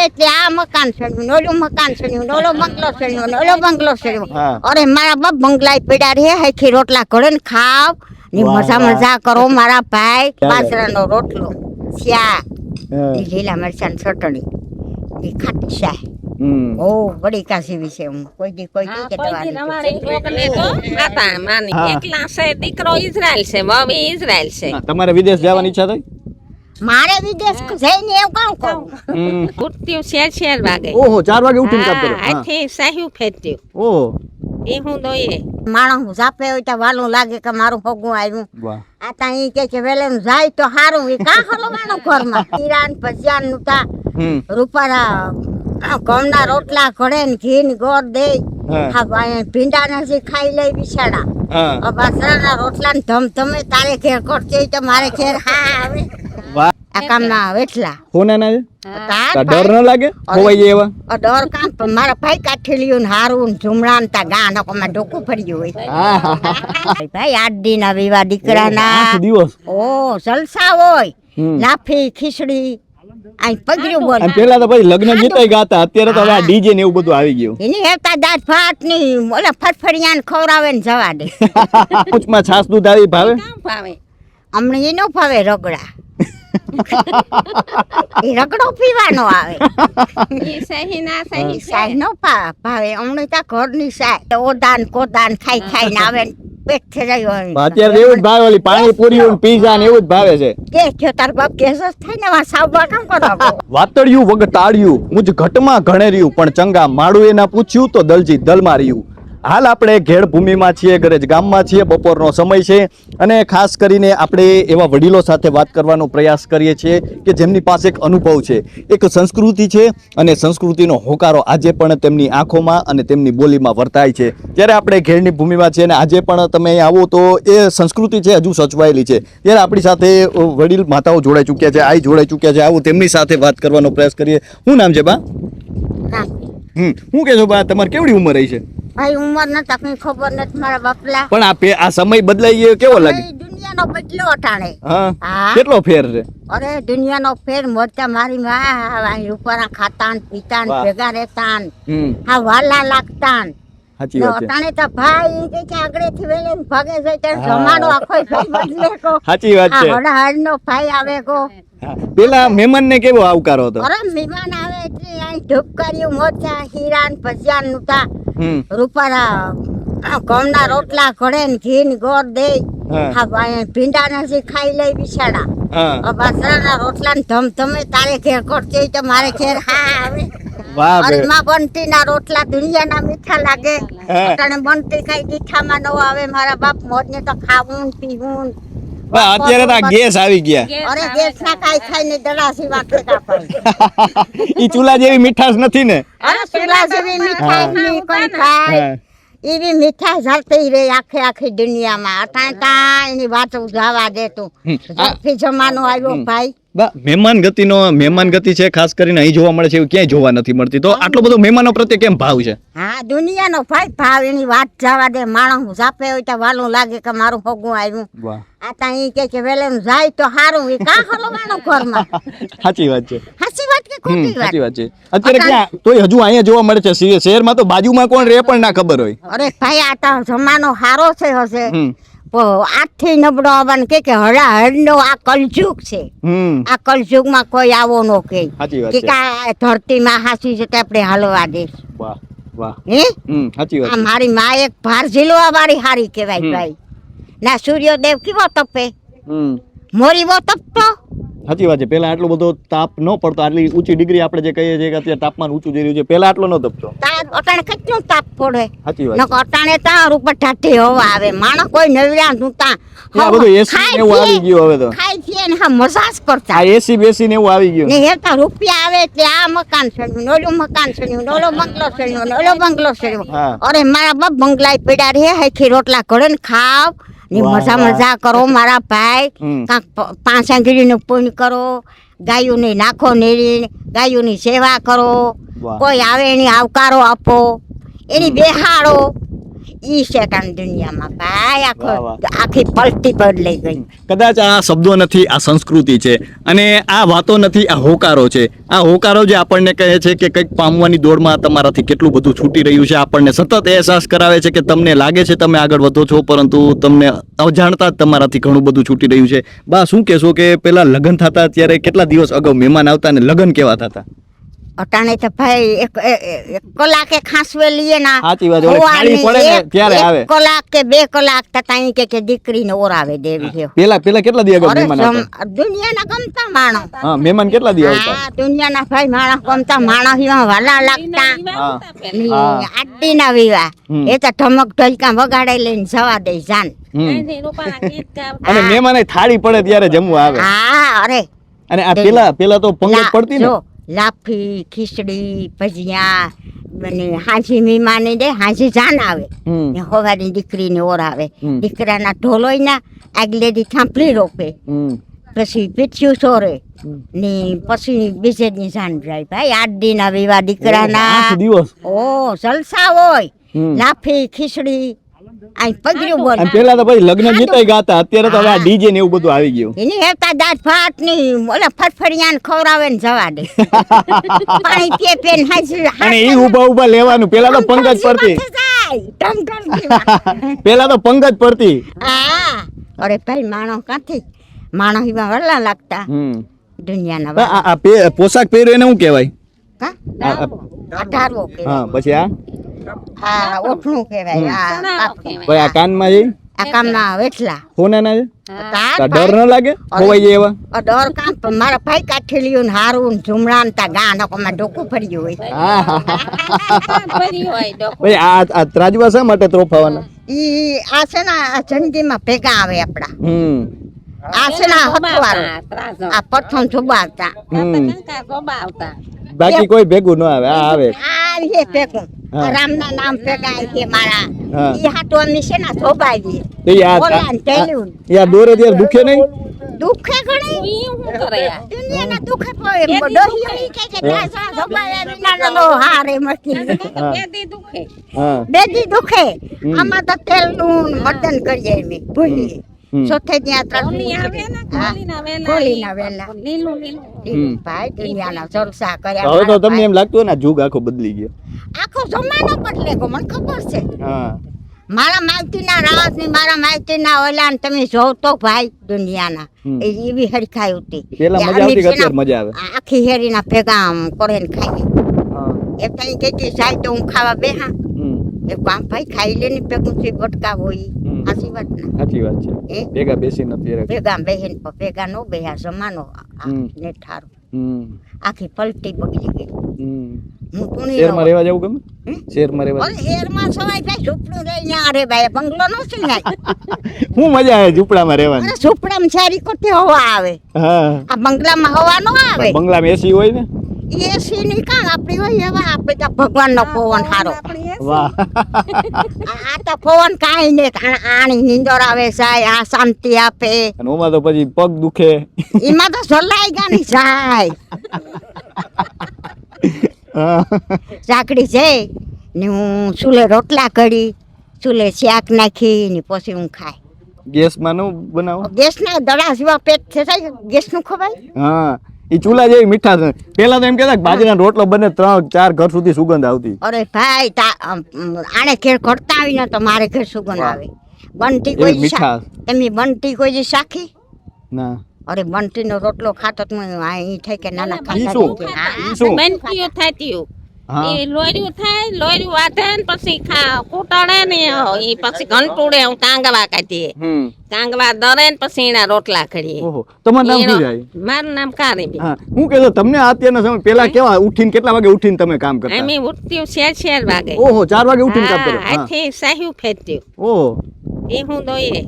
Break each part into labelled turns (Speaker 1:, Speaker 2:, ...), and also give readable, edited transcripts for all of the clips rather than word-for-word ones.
Speaker 1: આવે એટલે આ મકાન સડ્યું, ઓલું મકાન સડ્યું, ઓલો બંગલો સડ્યો, ઓલો બંગલો સડ્યો. અરે મારા બાપ બંગલા પડ્યા રે, હેખી રોટલા ઘડે ને ખાવ ની મજા કરો મારા ભાઈ. બાજરાનો રોટલો, શાક, લીલા મરચાં ચટણી, ખાટી શાક. ઓ બડી કાશી વિશે હું કોઈ દી કે
Speaker 2: એકલા છે, દીકરો ઇઝરાયલ છે, મમ્મી ઇઝરાયલ છે.
Speaker 3: તમારે વિદેશ જવાની ઈચ્છા થઈ?
Speaker 1: મારે વિદેશ જઈને એવું કામ કહું.
Speaker 2: ઉઠતી 4 વાગે.
Speaker 3: ઓહો 4 વાગે ઉઠીને કામ કરો.
Speaker 2: આથી સાહ્યું ફેરતી.
Speaker 3: ઓહો
Speaker 2: એ હું દોયે
Speaker 1: માણસ જાપે હોય તો વાલું લાગે કે મારું ભગું આવ્યું.
Speaker 3: વાહ.
Speaker 1: આ તા ઈ કે વેલે જાય તો હારું, ઈ કા હલવાનું ઘરમાં. ઈરાન ભજીયાન નુતા રૂપારા ઘઉંના રોટલા ઘડે ને ઘી ને ગોળ દે. હા ભીંડા નથી ખાઈ લઈ બિચારા. બાજરાના રોટલા ને ધમધમે તારે ઘેર કરતી હોય તો મારે ઘેર હા આવે.
Speaker 3: વાહ.
Speaker 1: આ કામના વેઠલા
Speaker 3: હોનાના છે? ડર ન લાગે ખોવાઈ જાય એવા?
Speaker 1: ડર કામ પણ મારા ભાઈ કાઠેલિયું ને હારું ને ઝુમડા ને તા ગા નકોમાં ઢોકું ફર્યું હોય. ભાઈ 8 દિન વિવાહ દીકરાના.
Speaker 3: દિવસ
Speaker 1: ઓ જલસા હોય, લાફી ખીચડી આ પગડ્યું બોલ.
Speaker 3: પેલા તો ભાઈ લગ્ન ગીતય ગાતા, અત્યારે તો હવે આ ડીજે ને એવું બધું આવી ગયું.
Speaker 1: એની હેતા દાંત ફાટ ની ઓલા ફટફડિયા ને ખવરાવે ને જવા દે.
Speaker 3: પૂછમાં છાસ દૂધ આવી ભાવે?
Speaker 2: ભાવે
Speaker 1: અમને એ ન ભાવે રગડા. એ રગડો પીવાનો આવે.
Speaker 2: એ સહી ના સહી
Speaker 1: સાય નો ભાવે. અમને ત્યાં ઘરની સાય ઓદાન કોદાન ખાઈ ખાઈને આવે ને પેટ થઈ જાય.
Speaker 3: અત્યારે એવું જ ભાવે, ઓલી પાણીપુરી પીઝા ને એવું જ ભાવે છે.
Speaker 1: કે થયો તાર બાપ કેસ જ થાય ને વા સાવબા કામ કરો.
Speaker 3: વાતળિયું વગતાળ્યું મુજ ઘટમાં ઘણેર્યું, પણ ચંગા માળું એના પૂછ્યું તો દલજી દલમાં રહ્યું. હાલ આપણે ઘેડ ભૂમિમાં છીએ, ગરજ ગામમાં છીએ, બપોરનો સમય છે અને ખાસ કરીને આપણે એવા વડીલો સાથે વાત કરવાનો પ્રયાસ કરીએ છીએ કે જેમની પાસે એક અનુભવ છે, એક સંસ્કૃતિ છે અને સંસ્કૃતિનો હોકારો આજે પણ તેમની આંખોમાં અને તેમની બોલીમાં વર્તાય છે. ત્યારે આપણે ઘેડની ભૂમિમાં છીએ અને આજે પણ તમે આવો તો એ સંસ્કૃતિ છે હજુ સચવાયેલી છે. ત્યારે આપણી સાથે વડીલ માતાઓ જોડાઈ ચૂક્યા છે, આઈ જોડાઈ ચૂક્યા છે. આવું તેમની સાથે વાત કરવાનો પ્રયાસ કરીએ. શું નામ છે બા? શું કહેશો બા, તમારે કેવડી ઉંમર રહી છે?
Speaker 1: ભાઈ ઉંમર નતા કઈ ખબર નથી મારા બાપલા.
Speaker 3: પણ આ સમય બદલાઈ ગયો કેવો લાગે?
Speaker 1: દુનિયાનો બદલો અટાણે.
Speaker 3: હા કેટલો ફેર છે?
Speaker 1: અરે દુનિયાનો ફેર મોટા મારી માં રૂપાના ખાતા ને પીતા ને ભેગા રહેતા ને હા વાલા લાગતા ને.
Speaker 3: સાચી વાત છે.
Speaker 1: અટાણે તો ભાઈ કે આગળ થી વેલે ભાગે જાય ત્યારે જમાનો આખો બદલે કો.
Speaker 3: સાચી વાત છે.
Speaker 1: હળ નો ભાઈ આવે કો.
Speaker 3: પેલા મહેમાન ને કેવો આવકારો હતો?
Speaker 1: અરે મહેમાન આવે એટલે અહીં ધૂપકાર્યું મોજા હીરા ને ભજીયા નુતા રૂપારા ઘઉંના રોટલા ઘડે ને ઘી ને ગોળ દે. હા ભીંડા નથી ખાઈ લઈ બિચારા. બાજરાના રોટલા ને ધમધમે તારે ઘેર કરતી હોય તો મારે ઘેર હા આવે. માં બનતી ના રોટલા દુનિયાના મીઠા લાગે. અટાણે બનતી ખાઈ દીઠામાં ન આવે. મારા બાપ મોજ ને તો ખાવું પીવું.
Speaker 3: અત્યારે તો ગેસ આવી ગયા.
Speaker 1: અરે ગેસ ના ખાઈ ખાઈને દડાસી વાકે કાપાય.
Speaker 3: ઈ ચૂલા જેવી મીઠાશ નથી ને?
Speaker 1: અરે ચૂલા જેવી મીઠાશ ની કોઈ ખાય એવી મીઠાશ હલતી રે આખી દુનિયામાં. અટાણે એની વાત જવા દે તું. ઝડપી જમાનો આવ્યો ભાઈ.
Speaker 3: મહેમાન ગતિ છે ખાસ કરીને અહીં જોવા મળે છે, એવું ક્યાંય જોવા નથી મળતી. તો આટલો બધો મહેમાનો પ્રત્યે કેમ ભાવ છે?
Speaker 1: હા દુનિયાનો ભાઈ ભાવ એની વાત જવા દે. માણસ જાપે હોય તો વાલું લાગે કે મારું ભગું આવ્યું. આ તા ઈ કે વેલે જાય તો હારું, ઈ કા હલવાનું ઘરમાં.
Speaker 3: સાચી વાત છે.
Speaker 1: સાચી વાત કે ખોટી વાત?
Speaker 3: સાચી વાત છે. અત્યારે ક્યાં તોય હજુ અહીંયા જોવા મળે છે. શહેરમાં તો બાજુમાં કોણ રહે પણ ના ખબર હોય.
Speaker 1: અરે ભાઈ આ તો જમાનો હારો છે હશે. આઠથી નબળો આવવાનું કે હળનો આ કલયુગ છે. આ કલયુગમાં કોઈ આવો નો કે ધરતીમાં હાસી છે આપણે હાલવા દે. મારી માં એક ભાર ઝીલવા વાળી હારી કેવાય ભાઈ. ના સૂર્યદેવ કેવો તપે, મોરી બહુ તપતો.
Speaker 3: સાચી વાત છે. પેલા આટલો બધો તાપ ન પડતો, આટલી ઊંચી ડિગ્રી આપણે જે કહીએ છીએ કે અત્યારે તાપમાન ઊંચું જઈ રહ્યું છે, પેલા આટલો ન તપતો.
Speaker 1: અટાણે કેટલો તાપ પડે.
Speaker 3: સાચી વાત.
Speaker 1: અટાણે તાર ઉપર ઠાઠી હવા આવે. માણસ કોઈ નવરા નતા.
Speaker 3: બધું એસી ને એવું આવી ગયું હવે તો.
Speaker 1: ખાઈ પીએ ને હા મસાજ કરતા.
Speaker 3: આ એસી બેસી ને એવું આવી ગયું.
Speaker 1: ને હેતા રૂપિયા આવે એટલે આ મકાન સડ્યું, ઓલું મકાન સડ્યું, ઓલો બંગલો સડ્યો, ઓલો બંગલો સડ્યો. અરે મારા બાપ બંગલા પડ્યા રે, હેખી રોટલા ઘડે ને ખાવ ની મજા કરો મારા ભાઈ. કાંક 5 આંગળીનું પૂન કરો, ગાયોને નાખો નેરી, ગાયોની સેવા કરો, કોઈ આવે એની આવકારો આપો, એની બેહાડો. ઈ છે કાન દુનિયામાં ભાઈ
Speaker 3: વાહ, વાહ.
Speaker 1: આખી પલટી બદલાઈ ગઈ.
Speaker 3: કદાચ આ શબ્દો નથી, આ સંસ્કૃતિ છે અને આ વાતો નથી, આ હોકારો છે. આ હોકારો જે આપણને કહે છે કે કંઈક પામવાની દોડમાં તમારાથી કેટલું બધું છૂટી રહ્યું છે, આપણને સતત અહેસાસ કરાવે છે કે તમને લાગે છે તમે આગળ વધો છો, પરંતુ તમને અજાણતા જ તમારાથી ઘણું બધું છૂટી રહ્યું છે. બા, શું કહેશો કે પેલા લગ્ન થતા ત્યારે કેટલા દિવસ અગાઉ મહેમાન આવતા ને લગ્ન કેવા થતા?
Speaker 1: અટાણે તો ભાઈ એક કલાકે ખાસવે લઈએ ના
Speaker 3: સાચી વાત, ઓલી ખાલી પડે ને ત્યારે આવે.
Speaker 1: કલાક કે 2 કલાક તતા અહીં કે દીકરીને ઓરાવે દેવી છે.
Speaker 3: પેલા કેટલા દિવસ અગાઉ
Speaker 1: અરે
Speaker 3: મહેમાન આવતા?
Speaker 1: દુનિયાના ગમતા માણસ.
Speaker 3: હા, મહેમાન કેટલા દિવસ આવતા?
Speaker 1: હા, દુનિયાના ભાઈ માણસ ગમતા માણસ એવા વાલા લાગતા.
Speaker 3: હા.
Speaker 1: આડીના વિવાહ એ તો ઢમક ઢલકા વગાડે લઈને જવા દે જાન.
Speaker 3: અને મહેમાને થાળી પડે ત્યારે જમવા આવે.
Speaker 1: હા, અરે
Speaker 3: અને આ પેલા તો પંગત પડતી ને.
Speaker 1: જો, લાફી, ખીચડી, ભજીયા અને હાજી મીમાને દે, હાજી જાન આવે
Speaker 3: હમ.
Speaker 1: ને હોવાની દીકરીને ઓરાવે.
Speaker 3: હમ.
Speaker 1: દીકરાના ઢોલોયના આગલે દી થાંભલી રોપે,
Speaker 3: હમ.
Speaker 1: પછી પીઠિયું સોરે ને પછી બીજે દી જાન જાય ભાઈ. 8 દીના વિવાહ દીકરાના.
Speaker 3: 8 દિવસ.
Speaker 1: ઓ જલસા હોય.
Speaker 3: હમ.
Speaker 1: લાફી, ખીચડી, આ પગર્યું બોલ.
Speaker 3: અને પેલા તો ભાઈ લગ્ન ગીતય ગાતા, અત્યારે તો હવે આ ડીજે ને એવું બધું આવી ગયું.
Speaker 1: એની હેતા દાંત ભાત ની ઓલા ફટફડિયાને ખવડાવે ને જવા દે. પાણી પીએ પીએ ને હાજી
Speaker 3: અને ઈ ઊભા લેવાનું. પેલા તો પંગત પડતી. પેલા તો પંગત પડતી.
Speaker 1: હા, અરે ભાઈ માણસ કાંથી માણસ એમાં વરલા લાગતા દુનિયાના.
Speaker 3: આ પોશાક પહેર્યો એને શું કહેવાય?
Speaker 1: કા અઢારવો કે
Speaker 3: હા, પછી
Speaker 1: આ ઓઠણું કહેવાય.
Speaker 3: ભાઈ આ કાનમાં છે,
Speaker 1: આ કામના વેઠલા
Speaker 3: સોનાના છે.
Speaker 1: તાર
Speaker 3: આ ડર ન લાગે ખોવાઈ જાય એવા?
Speaker 1: ડર કામ પણ મારા ભાઈ કાઠેલિયું ને હારું ને ઝુમરા ને તા ગા નકોમાં ડોકું ફર્યું હોય.
Speaker 3: ભાઈ આ ત્રાજવા શા માટે ત્રોફાવાના?
Speaker 1: ઈ આ છે ને આ જિંદગીમાં ભેગા આવે આપડા. આ છે ને હથવારો આ પ્રથમ જોબાવતા.
Speaker 3: બાકી કોઈ ભેગું ન આવે, આ આવે.
Speaker 1: આ છે ભેગું રામના નામ ભેગા છે મારા.
Speaker 3: હા.
Speaker 1: ઈ હાટો અમે છે ને જોબાવી
Speaker 3: તો
Speaker 1: ઓલા ને તેલું
Speaker 3: યાર દોરે ત્યારે દુખે નહીં?
Speaker 1: દુખે ઘણી દુનિયાના દુખે પડે ડોહી કે દાસા જોબાવ્યા વિના નો હારે મસ્તી.
Speaker 3: હા.
Speaker 1: બેદી દુખે આમાં તો તેલનું મટન કરીએ અમે ભૂલી સોથે ત્યાં ત્રણ આવે ને ખોલીના વેલા ભાઈ દુનિયાના જલસા કર્યા.
Speaker 3: હવે તો તમને એમ લાગતું ને જુગ આખો બદલી ગયો.
Speaker 1: આખો જમાનો બદલે ગયો મને ખબર છે.
Speaker 3: હા.
Speaker 1: મારા માલતીના રાજ ને મારા માલતીના ઓલા ને તમે જોવ તો ભાઈ દુનિયાના એવી હરખાઈ હતી.
Speaker 3: પેલા મજા આવતી કે અત્યારે મજા આવે?
Speaker 1: આખી હેરીના ભેગા આમ કરે ને ખાઈએ. એ કઈ કઈ જાય તો હું ખાવા બેહા એ કામ ભાઈ ખાઈ લે ને ભેગું થી બટકા હોય. સાચી વાત ને?
Speaker 3: સાચી વાત છે. ભેગા બેસીને અત્યારે
Speaker 1: ભેગા બેહીને ભેગા નો બેહ્યા જમાનો ને ઠારું આખી પલટી બગડી ગઈ. હું પુણી
Speaker 3: શહેરમાં રહેવા જવું ગમે? શહેરમાં રહેવા
Speaker 1: શહેરમાં સવાય ભાઈ ઝૂંપડું રહી ત્યાં રે ભાઈ બંગલો નો છે ને.
Speaker 3: શું મજા આવે ઝૂંપડામાં રહેવાની?
Speaker 1: ઝૂંપડામાં સારી કોઠી હવા આવે.
Speaker 3: હા.
Speaker 1: આ બંગલામાં હવા નો આવે.
Speaker 3: બંગલામાં એસી હોય ને?
Speaker 1: એસી ની કાં આપડી હોય એવા આપણે તો ભગવાન નો પવન હારો.
Speaker 3: વાહ.
Speaker 1: આ તો પવન કાંઈ નહીં આણી નીંદર આવે જાય આ શાંતિ આપે.
Speaker 3: અને ઓમાં તો પછી પગ દુખે.
Speaker 1: એમાં તો જલાઈ ગાની જાય. ચાકડી જઈ ને હું ચૂલે રોટલા કરી ચૂલે શાક નાખી ને પછી હું ખાય.
Speaker 3: ગેસમાં નું બનાવો?
Speaker 1: ગેસ ના દડા જેવા પેટ છે ગેસ નું ખવાય.
Speaker 3: હા, ઈ ચૂલા જેવી મીઠા છે. પેલા તો એમ કહેતા બાજરાનો રોટલો બને 3-4 ઘર સુધી સુગંધ આવતી.
Speaker 1: અરે ભાઈ આને ઘેર ઘડતા આવી ને તો મારે ઘેર સુગંધ આવે. બનતી કોઈ
Speaker 3: મીઠા
Speaker 1: તમે બનતી કોઈ સાખી
Speaker 3: ના?
Speaker 1: અરે બંટી નો રોટલો ખાતો ઈ થઈ કે નાના
Speaker 3: ખાતા
Speaker 2: બનતીઓ થતી એ લોર્યું થાય લોર્યું વાટે ને પછી કૂટડે ને એ પછી ઘંટુડે હું કાંગવા કાઢીએ કાંગવા દરે ને પછી એના રોટલા કરીએ.
Speaker 3: ઓહો, તમારું નામ શું જાય?
Speaker 2: મારું નામ કારીબેન.
Speaker 3: હા, હું કહેતો તમને અત્યારના સમય પેલા કેવા ઉઠીને કેટલા વાગે ઉઠીને તમે કામ કરતા?
Speaker 2: અમે ઉઠતી 4 વાગે.
Speaker 3: ઓહો, 4 વાગે ઉઠીને કામ કરો?
Speaker 2: હાથથી સાહ્યું ફેરતી.
Speaker 3: ઓહો,
Speaker 2: એ હું દોઈએ.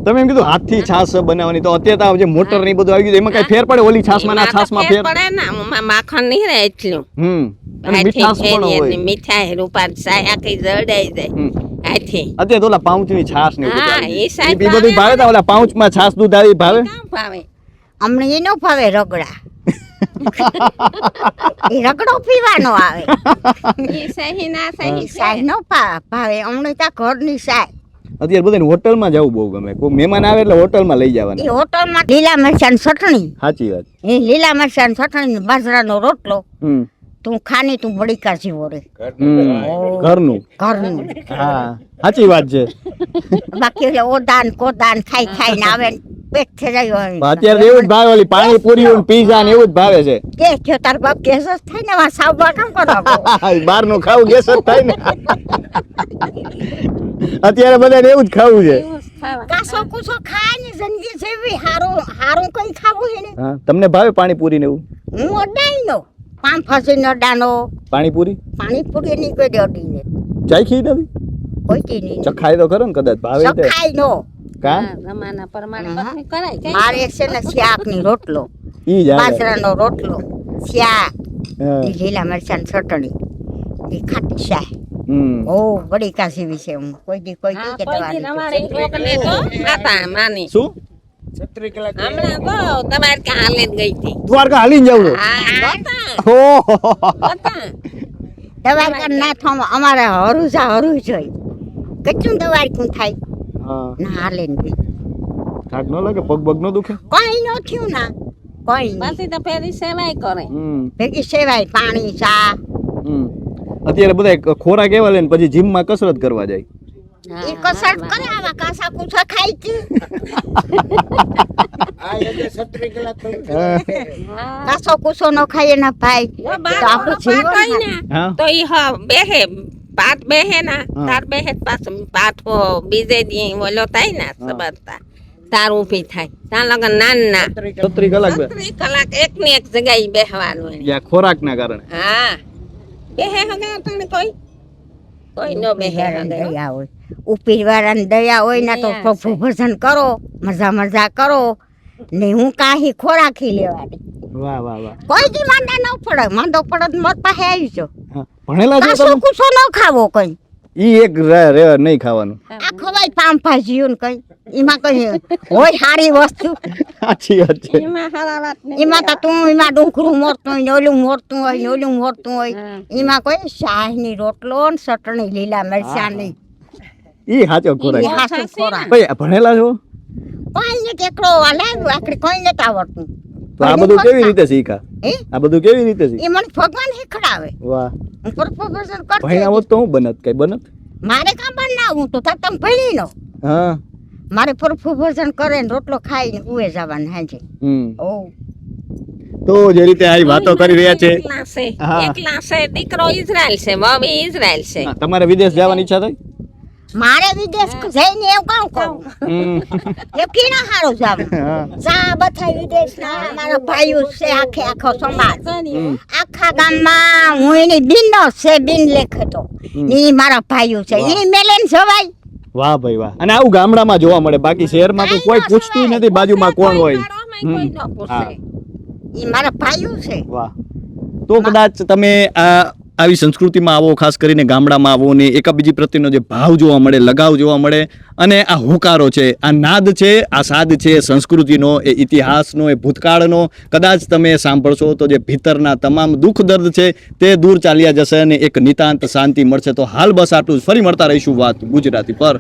Speaker 3: તમે એમ કીધું હાથથી છાશ બનાવવાની, તો અત્યારે તો જે મોટર ને બધું આવી ગયું એમાં કઈ ફેર પડે? ઓલી છાશમાં ના છાશમાં ફેર
Speaker 2: પડે ને માખણ નહીં રહે એટલું.
Speaker 3: અને મીઠાશ પણ હોય.
Speaker 2: મીઠાઈ રૂપા સાય આખી જડાઈ જાય હાથે.
Speaker 3: અત્યારે તો ઓલા પાઉચની છાશ ને
Speaker 2: હા, એ સાહેબ
Speaker 3: બધું ભાવે. ઓલા પાઉચમાં છાશ દૂધ આવી ભાવે?
Speaker 2: ભાવે
Speaker 1: અમને એ નો ભાવે રગડા. એ રગડો પીવાનો આવે
Speaker 2: ઈ સહી ના સહી
Speaker 1: સાય નો ભાવે અમને ત્યાં ઘરની સાય
Speaker 3: અત્યારે બધાને હોટલમાં જવું બહુ ગમે. કોઈ મહેમાન આવે એટલે હોટલમાં લઈ જવાના.
Speaker 1: એ હોટલમાં લીલા મરચાંની ચટણી
Speaker 3: સાચી વાત.
Speaker 1: એ લીલા મરચાંની ચટણી બાજરાનો રોટલો
Speaker 3: હમ
Speaker 1: તું ખાની તું બળીકા જીવો રે
Speaker 3: ઘરનું.
Speaker 1: ઘરનું
Speaker 3: હા સાચી વાત છે.
Speaker 1: બાકી એટલે ઓદાન કોદાન ખાઈ ખાઈને આવે ને પેટ થઈ જાય
Speaker 3: પણ અત્યારે એવું જ ભાવે, ઓલી પાણીપુરી પીઝા ને એવું જ ભાવે છે.
Speaker 1: કે જો તાર બાપ ગેસ જ થાય ને વા સાવ બાટમ કરો
Speaker 3: બહારનું ખાવું ગેસ જ થાય ને. અત્યારે બધાને એવું જ ખાવું છે.
Speaker 1: કાસો કુસો ખાય ને જિંદગી જેવી હારું હારું કઈ ખાવું છે ને
Speaker 3: હા તમને ભાવે પાણીપુરી ને એવું?
Speaker 1: હું અડાઈ નો પામ ફસી અડાનો
Speaker 3: પાણીપુરી
Speaker 1: પાણીપુરી ની કોઈ અડી ને
Speaker 3: ચાખી નથી?
Speaker 1: કોઈ કી નહીં
Speaker 3: ચખાય તો ખરો ને કદાચ ભાવે તે.
Speaker 1: સખાય નો
Speaker 3: કા
Speaker 2: જમાના પ્રમાણે બધું કરાય કઈ
Speaker 1: મારે છે ને શાક ની રોટલો
Speaker 3: ઈ જ આવે.
Speaker 1: બાજરાનો રોટલો શાક
Speaker 3: હા.
Speaker 1: ઈ લીલા મરચાં ચટણી ઈ ખાટી શાક
Speaker 3: હમ
Speaker 1: ઓ બડી કાસી વિશે હું કોઈ દી કોઈ દી કે
Speaker 2: કોઈ દી
Speaker 1: દવા
Speaker 2: રમાડે કોકને તો ખાતા માની
Speaker 3: શું
Speaker 2: હમણાં તો તમારે ક્યાં હાલે જ ગઈ હતી
Speaker 3: દ્વારકા હાલીને જાવ છો?
Speaker 2: હા હતા
Speaker 3: ઓહો.
Speaker 1: દવા કર ના થવામાં અમારે હરું જોઈ કેટલું દવા કું થાય
Speaker 3: હા
Speaker 1: ના હાલે ને બી.
Speaker 3: થાક ન લાગે? પગ બગ ન દુખે?
Speaker 1: કોઈ નો થયું ના કોઈ નહીં.
Speaker 2: પછી તો ફેરી સેવાય કરે
Speaker 3: હમ
Speaker 1: ભેગી સેવાય પાણી ચા
Speaker 3: હમ અત્યારે બધા ખોરાક એવા લે ને પછી જીમમાં કસરત કરવા જાય.
Speaker 1: એ કસરત કરે આવા કાસા કુસા ખાઈ તી કાસો કુસો નો ખાઈએ ના ભાઈ તો આપણું જીવન
Speaker 3: હા
Speaker 2: તો ઈ હા બેહે પાટ બેહે ના
Speaker 3: હા.
Speaker 2: તાર બેહે પાછું પાઠો બીજે દી ઓલો થાય ને સબરતા તાર ઊભી થાય તાર લગન નાના
Speaker 3: 36 કલાક
Speaker 2: 30 કલાક એક ની એક જગ્યાએ બેહવાનું હોય.
Speaker 3: યા ખોરાકના કારણે.
Speaker 2: હા બેહે હગા તને કોઈ નો બેહે હગા
Speaker 1: દયા હોય ઉપીર વાળાની દયા હોય ને તો પ્રભુ ભજન કરો મજા કરો ને હું કાહી ખોરાકી લેવાની
Speaker 3: વાહ વાહ વાહ.
Speaker 1: કોઈ દી માંદા ન પડે માંદો પડે તો મત પાસે આવી જો
Speaker 3: હા. ભણેલા છો
Speaker 1: કાસો
Speaker 3: તમે?
Speaker 1: કુસો ન ખાવો કઈ
Speaker 3: ઈ એક રે નહીં ખાવાનું.
Speaker 1: આ ખવાય પામ ભાજીયું ને કઈ એમાં કઈ હોય સારી વસ્તુ
Speaker 3: સાચી વાત છે.
Speaker 2: એમાં હારા વાત ને
Speaker 1: એમાં તો તું એમાં ડુંગરું મોરતું હોય ને ઓલું મોરતું હોય ને ઓલું મોરતું હોય એમાં કોઈ શાહની રોટલો ને ચટણી લીલા મરચાંની
Speaker 3: ઈ સાચો ખોરાક.
Speaker 1: ઈ હાચું ખોરાક
Speaker 3: ભાઈ આ ભણેલા છો
Speaker 1: કોઈ ને કેકડો લાવ્યું આખરે કોઈ નથી આવડતું
Speaker 3: તો આ બધું કેવી રીતે શીખા?
Speaker 1: હે
Speaker 3: આ બધું કેવી રીતે શીખા?
Speaker 1: એ મને ભગવાન શીખડાવે
Speaker 3: વાહ.
Speaker 1: હું પ્રભુભજન કરતી
Speaker 3: ભણ્યા હોત તો હું બનત? કઈ બનત?
Speaker 1: મારે કામ બનાવું તો તમે ભણી નો
Speaker 3: હા
Speaker 1: મારે પ્રભુભજન કરે ને રોટલો ખાઈને ઉવે જવાનું હાજે
Speaker 3: હમ
Speaker 1: ઓ
Speaker 3: તો જે રીતે આ વાતો કરી રહ્યા છે
Speaker 2: એકલા છે
Speaker 3: હા.
Speaker 2: એકલા છે દીકરો ઇઝરાયલ છે મમ્મી ઇઝરાયલ છે
Speaker 3: હા, તમારે વિદેશ જવાની ઈચ્છા થઈ?
Speaker 1: મારે વિદેશ જઈને એવું કામ કરું
Speaker 3: હમ.
Speaker 1: એ કીના હારું જાવ
Speaker 3: હા.
Speaker 1: જા બધા વિદેશના અમારા ભાઈઓ છે આખો સમાજ આખા ગામમાં હું એની બિનનો છે બિન લેખતો ઈ મારા ભાઈઓ છે ઈ મેલેન જવાય
Speaker 3: વાહ ભાઈ વાહ. અને આવું ગામડામાં જોવા મળે, બાકી શહેરમાં તો કોઈ પૂછતું નથી બાજુમાં કોણ હોય.
Speaker 2: કોઈ ન પૂછે
Speaker 1: ઈ મારા ભાઈઓ છે
Speaker 3: વાહ. તો કદાચ તમે આવી સંસ્કૃતિમાં આવો, ખાસ કરીને ગામડામાં આવો ને એકાબીજી પ્રત્યેનો જે ભાવ જોવા મળે, લગાવ જોવા મળે, અને આ હોકારો છે, આ નાદ છે, આ સાદ છે સંસ્કૃતિનો, એ ઇતિહાસનો, એ ભૂતકાળનો, કદાચ તમે સાંભળશો તો જે ભીતરના તમામ દુઃખ દર્દ છે તે દૂર ચાલ્યા જશે અને એક નિતાંત શાંતિ મળશે. તો હાલ બસ આટલું જ. ફરી મળતા રહીશું વાત ગુજરાતી પર.